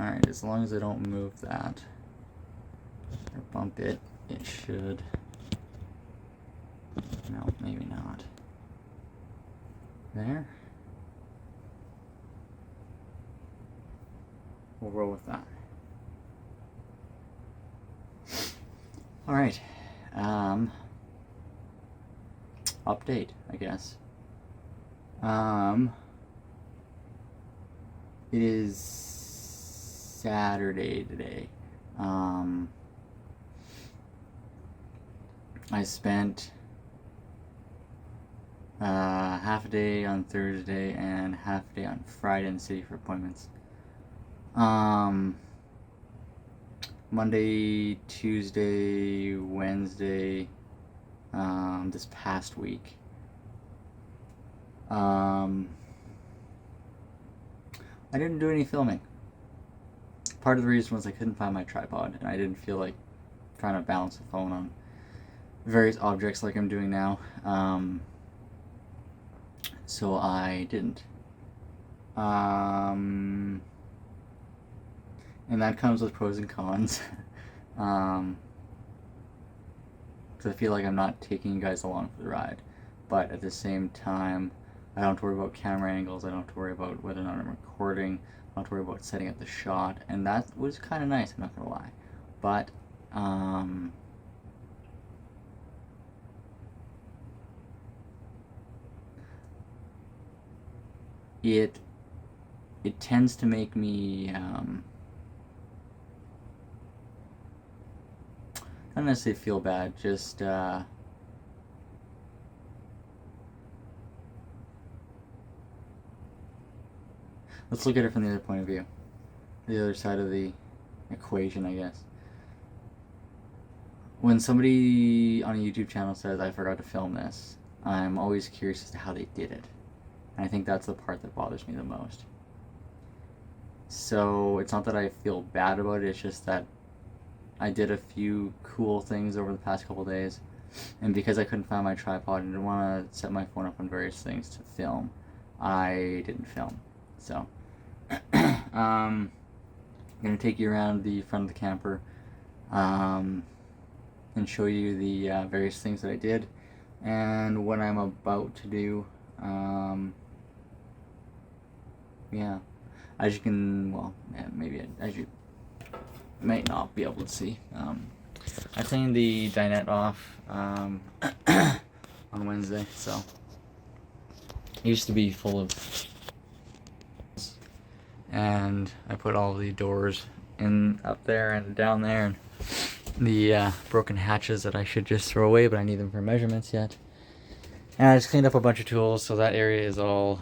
Alright, as long as I don't move that or bump it, it should. No, maybe not. There. We'll roll with that. Alright. Update, I guess. It is Saturday today. I spent half a day on Thursday and half a day on Friday in the city for appointments. Monday, Tuesday, Wednesday, this past week. I didn't do any filming. Part of the reason was I couldn't find my tripod, and I didn't feel like trying to balance the phone on various objects like I'm doing now. So I didn't. And that comes with pros and cons. Because I feel like I'm not taking you guys along for the ride. But at the same time, I don't have to worry about camera angles, I don't have to worry about whether or not I'm recording, I don't have to worry about setting up the shot, and that was kind of nice, I'm not going to lie. But, it tends to make me, not necessarily feel bad, just, let's look at it from the other point of view. The other side of the equation, I guess. When somebody on a YouTube channel says, I forgot to film this, I'm always curious as to how they did it. And I think that's the part that bothers me the most. So it's not that I feel bad about it, it's just that I did a few cool things over the past couple days. And because I couldn't find my tripod and didn't want to set my phone up on various things to film, I didn't film. So, I'm going to take you around the front of the camper and show you the various things that I did and what I'm about to do. Yeah, as you can, well, maybe as you might not be able to see, I cleaned the dinette off on Wednesday, so it used to be full of, and I put all the doors in up there and down there, and the broken hatches that I should just throw away, but I need them for measurements yet. And I just cleaned up a bunch of tools, so that area is all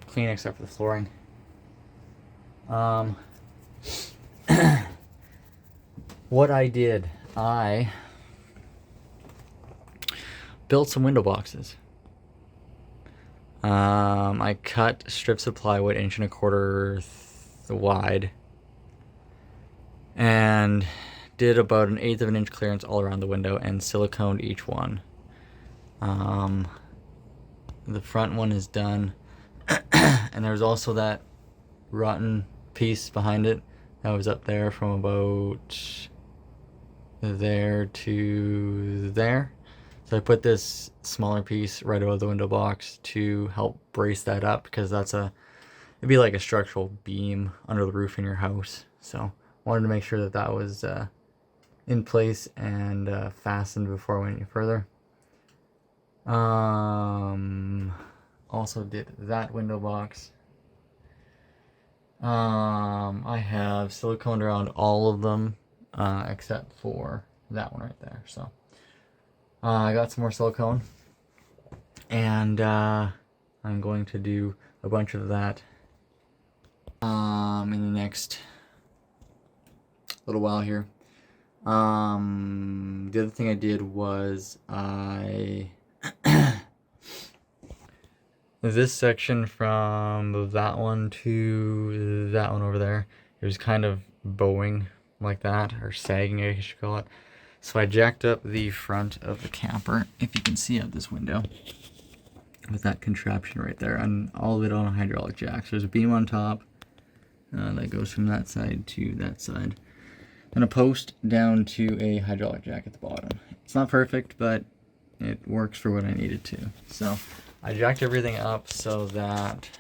clean except for the flooring. What I did, I built some window boxes. I cut strips of plywood 1.25 inches wide and did about 1/8 of an inch clearance all around the window and siliconed each one. The front one is done, and there's also that rotten piece behind it that was up there from about there to there. So I put this smaller piece right above the window box to help brace that up, because it'd be like a structural beam under the roof in your house. So I wanted to make sure that that was in place and fastened before I went any further. Also did that window box. I have siliconed around all of them except for that one right there. So I got some more silicone, and I'm going to do a bunch of that in the next little while here. The other thing I did was this section from that one to that one over there, it was kind of bowing like that, or sagging, I guess you should call it. So I jacked up the front of the camper, if you can see out this window, with that contraption right there, and all of it on a hydraulic jack. So there's a beam on top, that goes from that side to that side. And a post down to a hydraulic jack at the bottom. It's not perfect, but it works for what I need it to. So I jacked everything up so that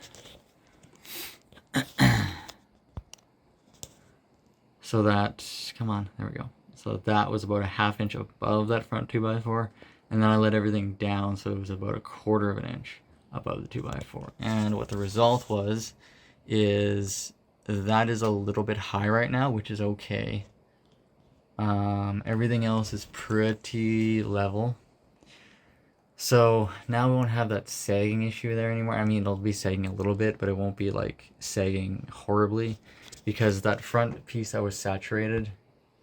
come on, there we go. So that was about a 1/2 inch above that front 2x4, and then I let everything down so it was about a 1/4 of an inch above the 2x4. And what the result was is that is a little bit high right now, which is okay. Everything else is pretty level. So now we won't have that sagging issue there anymore. I mean, it'll be sagging a little bit, but it won't be like sagging horribly, because that front piece that was saturated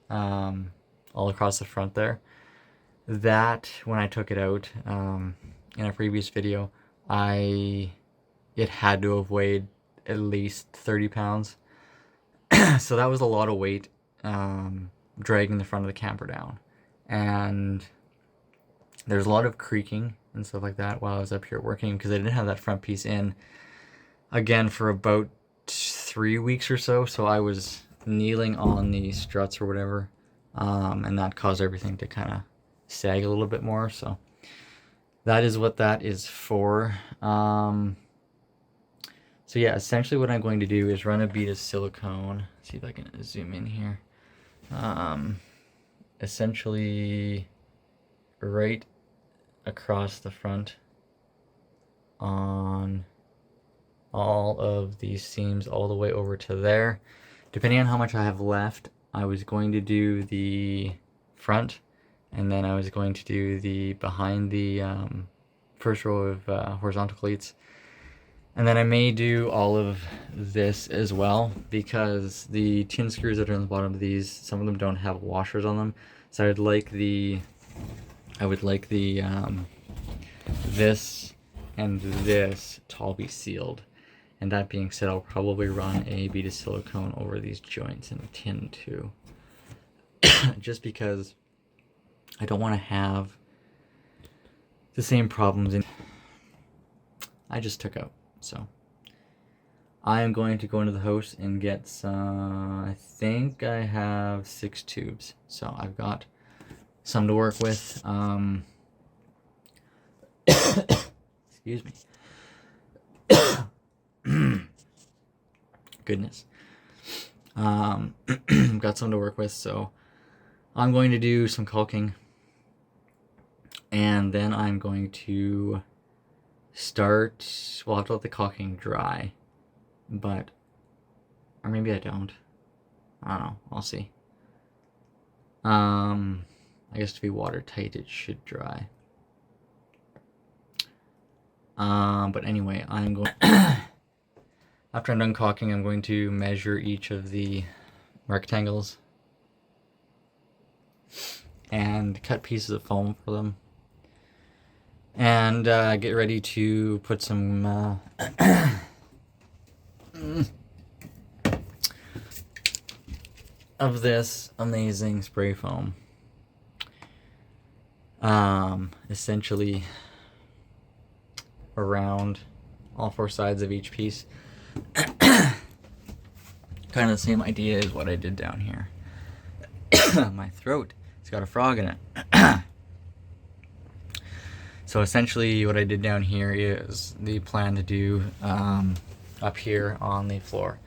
all across the front there, that when I took it out in a previous video, it had to have weighed at least 30 pounds. So that was a lot of weight dragging the front of the camper down. And there's a lot of creaking and stuff like that while I was up here working, because I didn't have that front piece in again for about 3 weeks or so. So I was kneeling on the struts or whatever, and that caused everything to kind of sag a little bit more. So that is what that is for. So yeah, essentially what I'm going to do is run a bead of silicone. See if I can zoom in here. Essentially right across the front on all of these seams all the way over to there. Depending on how much I have left, I was going to do the front, and then I was going to do the behind the first row of horizontal cleats. And then I may do all of this as well, because the tin screws that are on the bottom of these, some of them don't have washers on them. So I would like this and this to all be sealed. And that being said, I'll probably run a bead of silicone over these joints in the tin too. Just because I don't want to have the same problems I just took out. So I am going to go into the house and get some, I think I have 6 tubes. So I've got some to work with. Excuse me. Goodness. Got some to work with, so I'm going to do some caulking, and then I'm going to start, well, I have to let the caulking dry, but, or maybe I don't know, I'll see. I guess to be watertight it should dry. But anyway, I'm going after I'm done caulking, I'm going to measure each of the rectangles and cut pieces of foam for them, and get ready to put some of this amazing spray foam essentially around all 4 sides of each piece. Kind of the same idea as what I did down here. My throat, it's got a frog in it. So essentially what I did down here is the plan to do up here on the floor.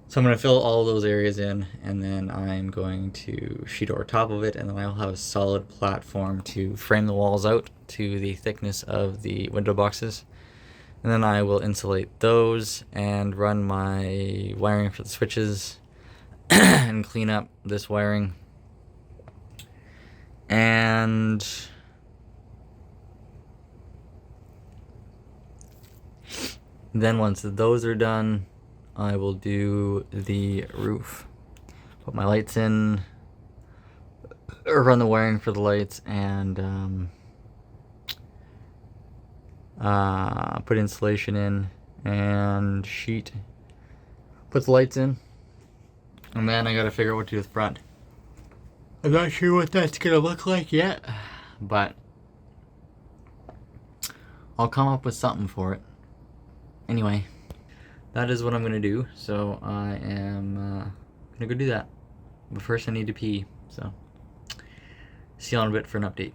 So I'm going to fill all those areas in, and then I'm going to sheet over top of it, and then I'll have a solid platform to frame the walls out to the thickness of the window boxes. And then I will insulate those and run my wiring for the switches and clean up this wiring. And then once those are done, I will do the roof. Put my lights in, or run the wiring for the lights, and put insulation in and sheet. Put the lights in, and then I gotta figure out what to do with the front. I'm not sure what that's gonna look like yet, but I'll come up with something for it. Anyway, that is what I'm gonna do. So I am gonna go do that. But first I need to pee. So see you in a bit for an update.